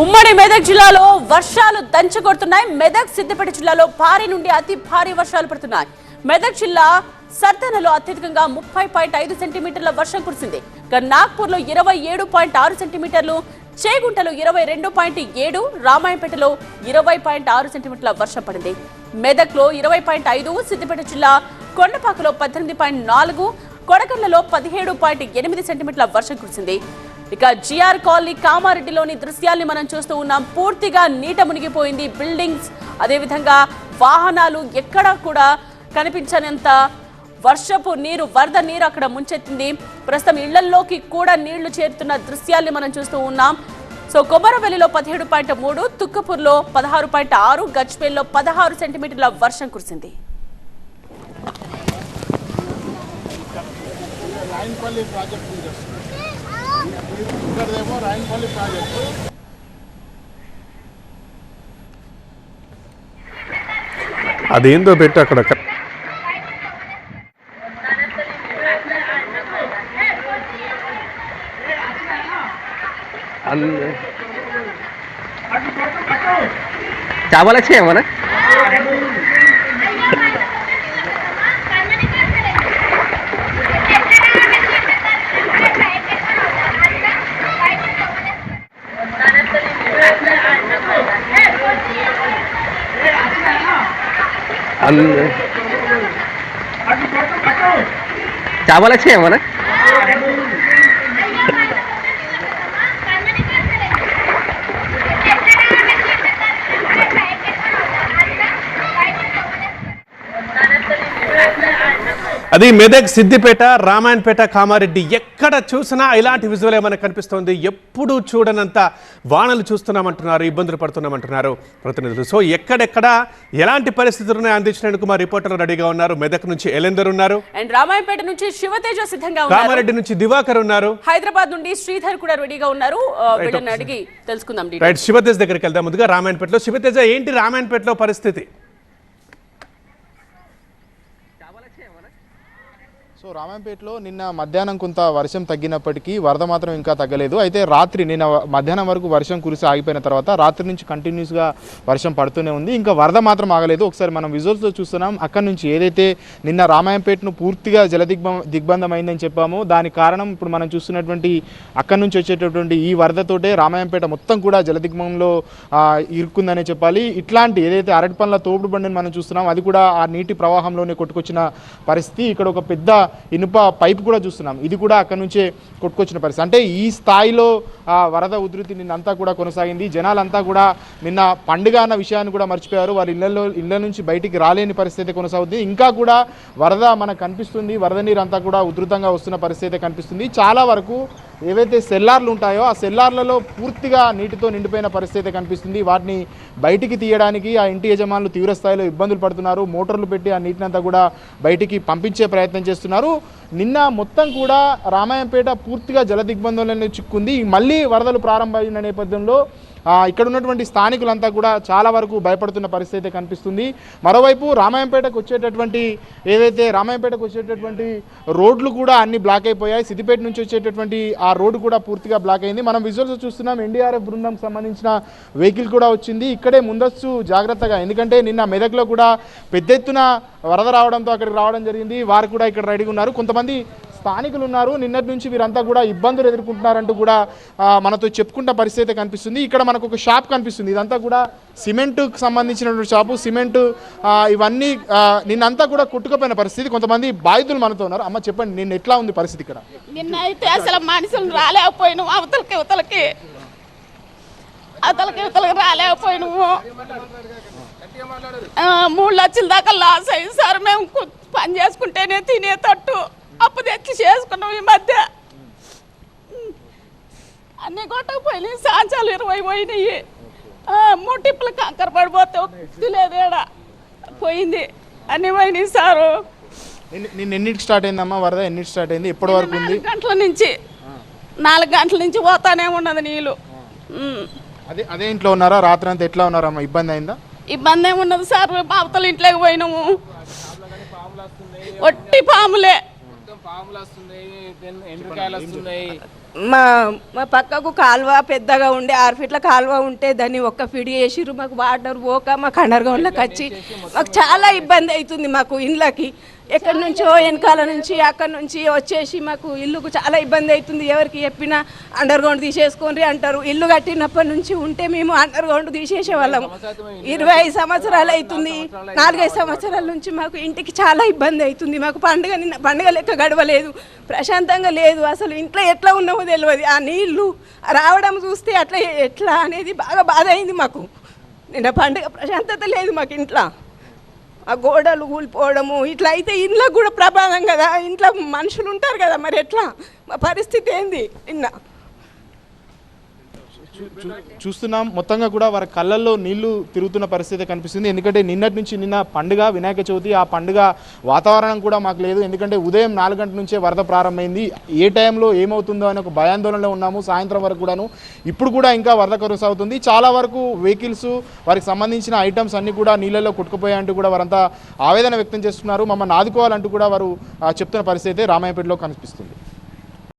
ఉమ్మడి మెదక్ జిల్లాలో వర్షాలు దంచుకొడుతున్నాయి. మెదక్ సిద్దిపేట జిల్లాలో భారీ నుండి అతి భారీ వర్షాలు పడుతున్నాయి. మెదక్ జిల్లా సర్దనలో అత్యధికంగా 30.5 సెంటీమీటర్ల వర్షం కురిసింది. నాగ్పూర్ లో 27.6 సెంటీమీటర్లు, చేగుంటలో 22.7, రామాయంపేటలో 20.6 సెంటీమీటర్ల వర్షం పడింది. మెదక్ లో 20.5, సిద్దిపేట జిల్లా కొండపాకలో 18.4, కొడకళ్ళలో 17.8 సెంటీమీటర్ల వర్షం కురిసింది. ఇక జిఆర్ కాలనీ కామారెడ్డిలోని దృశ్యాల్ని మనం చూస్తూ ఉన్నాం. పూర్తిగా నీట మునిగిపోయింది. బిల్డింగ్స్, అదేవిధంగా వాహనాలు ఎక్కడా కూడా కనిపించనంత వర్షపు నీరు, వరద నీరు అక్కడ ముంచెత్తింది. ప్రస్తుతం ఇళ్లల్లోకి కూడా నీళ్లు చేరుతున్న దృశ్యాల్ని మనం చూస్తూ ఉన్నాం. సో కొమరవెల్లిలో 17.3, తుక్కపూర్లో 16.6, గజ్వేల్లో 16 సెంటీమీటర్ల వర్షం కురిసింది. అదేందో పెట్టి అక్కడ चावल अच्छे हैं ना चावल अच्छे हैं ना అది మెదక్, సిద్దిపేట, రామాయణపేట, కామారెడ్డి ఎక్కడ చూసినా ఇలాంటి విజువలే మనకు కనిపిస్తోంది. ఎప్పుడు చూడనంత వానలు చూస్తున్నామంటున్నారు, ఇబ్బందులు పడుతున్నామంటున్నారు ప్రతినిధులు. సో ఎక్కడెక్కడ ఎలాంటి పరిస్థితులు ఉన్నాయి అందించడానికి మా రిపోర్టర్లు రెడీగా ఉన్నారు. మెదక్ నుంచి ఎలెందర్ ఉన్నారు, అండ్ రామాయణపేట నుంచి శివతేజ సిద్ధంగా ఉన్నారు, కామారెడ్డి నుంచి దివాకర్ ఉన్నారు, హైదరాబాద్ నుండి శ్రీధర్ కూడా రెడీగా ఉన్నారు. వీళ్ళని అడిగి తెలుసుకుందాం. రైట్, శివతేజ్ దగ్గరికి వెళ్దాం. ముందుగా రామాయణపేటలో శివతేజ, ఏంటి రామాయణపేటలో పరిస్థితి? సో రామాయంపేటలో నిన్న మధ్యాహ్నం కొంత వర్షం తగ్గినప్పటికీ వరద మాత్రం ఇంకా తగ్గలేదు. అయితే రాత్రి నిన్న మధ్యాహ్నం వరకు వర్షం కురిసి ఆగిపోయిన తర్వాత రాత్రి నుంచి కంటిన్యూస్గా వర్షం పడుతూనే ఉంది. ఇంకా వరద మాత్రం ఆగలేదు. ఒకసారి మనం విజువల్స్లో చూస్తున్నాం. అక్కడి నుంచి ఏదైతే నిన్న రామాయంపేటను పూర్తిగా దిగ్బంధం అయిందని చెప్పామో దానికి కారణం ఇప్పుడు మనం చూస్తున్నటువంటి అక్కడి నుంచి వచ్చేటటువంటి ఈ వరదతోటే రామాయంపేట మొత్తం కూడా జలదిగ్బంధంలో ఇరుక్కుందనే చెప్పాలి. ఇట్లాంటి ఏదైతే అరటి పండ్ల తోపుడు బండిని మనం చూస్తున్నాం, అది కూడా ఆ నీటి ప్రవాహంలోనే కొట్టుకొచ్చిన పరిస్థితి. ఇక్కడ ఒక పెద్ద ఇనుప పైపు కూడా చూస్తున్నాం, ఇది కూడా అక్కడ నుంచే కొట్టుకొచ్చిన పరిస్థితి. అంటే ఈ స్థాయిలో వరద ఉధృతి నిన్నంతా కూడా కొనసాగింది. జనాలంతా కూడా నిన్న పండుగ అన్న విషయాన్ని కూడా మర్చిపోయారు. వారి ఇళ్ల నుంచి బయటికి రాలేని పరిస్థితి కొనసాగుతుంది. ఇంకా కూడా వరద మనకు కనిపిస్తుంది. వరద నీరు అంతా కూడా ఉధృతంగా వస్తున్న పరిస్థితి కనిపిస్తుంది. చాలా వరకు ఏవైతే సెల్లార్లు ఉంటాయో ఆ సెల్లార్లలో పూర్తిగా నీటితో నిండిపోయిన పరిస్థితి కనిపిస్తుంది. వాటిని బయటికి తీయడానికి ఆ ఇంటి యజమానులు తీవ్ర స్థాయిలో ఇబ్బందులు పడుతున్నారు. మోటార్లు పెట్టి ఆ నీటినంతా కూడా బయటికి పంపించే ప్రయత్నం చేస్తున్నారు. నిన్న మొత్తం కూడా రామాయంపేట పూర్తిగా జలదిగ్బంధంలోనే చిక్కుంది. మళ్ళీ వరదలు ప్రారంభమైన నేపథ్యంలో ఇక్కడ ఉన్నటువంటి స్థానికులంతా కూడా చాలా వరకు భయపడుతున్న పరిస్థితి కనిపిస్తుంది. మరోవైపు రామాయంపేటకు వచ్చేటటువంటి రోడ్లు కూడా అన్ని బ్లాక్ అయిపోయాయి. సిద్దిపేట నుంచి వచ్చేటటువంటి ఆ రోడ్డు కూడా పూర్తిగా బ్లాక్ అయింది. మనం విజువల్స్ చూస్తున్నాం. ఎన్డీఆర్ఎఫ్ బృందం సంబంధించిన వెహికల్ కూడా వచ్చింది. ఇక్కడే ముందస్తు జాగ్రత్తగా, ఎందుకంటే నిన్న మెదక్లో కూడా పెద్ద ఎత్తున వరద రావడంతో అక్కడికి రావడం జరిగింది. వారు కూడా ఇక్కడ రెడీగా ఉన్నారు. కొంతమంది స్థానికులు ఉన్నారు. నిన్నటి నుంచి వీరంతా కూడా ఇబ్బందులు ఎదుర్కొంటున్నారంటూ కూడా మనతో చెప్పుకుంటున్న పరిస్థితి కనిపిస్తుంది. ఇక్కడ మనకు ఒక షాప్ కనిపిస్తుంది. ఇదంతా కూడా సిమెంట్కు సంబంధించినటువంటి షాపు. సిమెంట్ ఇవన్నీ నిన్నంతా కూడా కొట్టుకుపోయిన పరిస్థితి. కొంతమంది బాధితులు మనతో ఉన్నారు. అమ్మ చెప్పండి, నిన్న ఎట్లా ఉంది పరిస్థితి ఇక్కడ? నిన్న అయితే అసలు మనుషులు రాలేకపోయినాము. అవతలకి రాలేకపోయినాము. 3 లక్షల దాకా లాస్ అయింది సార్. మేము పని చేసుకుంటేనే తినేటట్టు అప్పు తెచ్చి చేసుకున్నాం. ఈ మధ్య అన్నీ కొట్టకపోయినాయి. సాంచాలు 20 పోయినాయి. 3 టిప్పులు కంకర పడిపోతే లేదేడా పోయింది. అన్నీ పోయినాయి సారు. నిన్న ఎన్నిటికి స్టార్ట్ అయిందమ్మా వరద? ఎన్నిటి స్టార్ట్ అయింది? ఎప్పటి వరకు ఉంది? 4 గంటల నుంచి పోతానే ఉన్నది నీళ్ళు. అదే ఇంట్లో ఉన్నారా? రాత్రి అంతా ఎట్లా ఉన్నారమ్మా? ఇబ్బంది అయిందా? ఇబ్బంది ఏమున్నది సార్. బావతలు ఇంట్లోకి పోయినాము. ఒట్టి పాములే, పాములు వస్తున్నాయి, ఎండ్రకాయలు వస్తున్నాయి, మా మా పక్కకు కాలువ పెద్దగా ఉండే 6 ఫీట్ల కాలువ ఉంటే దాన్ని ఒక్క ఫీడ్ చేసిర్రు. మాకు వాటర్ పోక మాకు అండర్గ్రౌండ్లోకి వచ్చి మాకు చాలా ఇబ్బంది అవుతుంది. మాకు ఇండ్లకి ఎక్కడి నుంచో వెనకాల నుంచి అక్కడి నుంచి వచ్చేసి మాకు ఇల్లుకు చాలా ఇబ్బంది అవుతుంది. ఎవరికి చెప్పినా అండర్గ్రౌండ్ తీసేసుకొని అంటారు. ఇల్లు కట్టినప్పటి నుంచి ఉంటే మేము అండర్గ్రౌండ్ తీసేసే వాళ్ళము. 25 సంవత్సరాలు అవుతుంది. 4-5 సంవత్సరాల నుంచి మాకు ఇంటికి చాలా ఇబ్బంది అవుతుంది. మాకు నిన్న పండుగ లెక్క గడవలేదు, ప్రశాంతంగా లేదు. అసలు ఇంట్లో ఎట్లా ఉన్నామో తెలియదు. ఆ నీళ్లు రావడం చూస్తే ఎట్లా అనేది బాగా బాధ అయింది మాకు. నిన్న పండుగ ప్రశాంతత లేదు మాకు ఇంట్లో. ఆ గోడలు కూలిపోవడము ఇట్లా అయితే ఇంట్లోకి కూడా ప్రభావం కదా. ఇంట్లో మనుషులు ఉంటారు కదా, మరి ఎట్లా మా పరిస్థితి ఏంది? నిన్న చూస్తున్నాం మొత్తంగా కూడా వారి కళ్ళల్లో నీళ్లు తిరుగుతున్న పరిస్థితి కనిపిస్తుంది. ఎందుకంటే నిన్నటి నుంచి నిన్న పండుగ వినాయక చవితి, ఆ పండుగ వాతావరణం కూడా మాకు లేదు. ఎందుకంటే ఉదయం 4 గంటల నుంచే వరద ప్రారంభమైంది. ఏ టైంలో ఏమవుతుందో అని ఒక భయాందోళనలో ఉన్నాము సాయంత్రం వరకు కూడాను. ఇప్పుడు కూడా ఇంకా వరద కొనసాగుతుంది. చాలా వరకు వెహికల్స్, వారికి సంబంధించిన ఐటమ్స్ అన్ని కూడా నీళ్ళల్లో కొట్టుకుపోయాయంటూ కూడా వారంతా ఆవేదన వ్యక్తం చేస్తున్నారు. మమ్మల్ని ఆదుకోవాలంటూ కూడా వారు చెప్తున్న పరిస్థితి రామాయపేటలో కనిపిస్తుంది.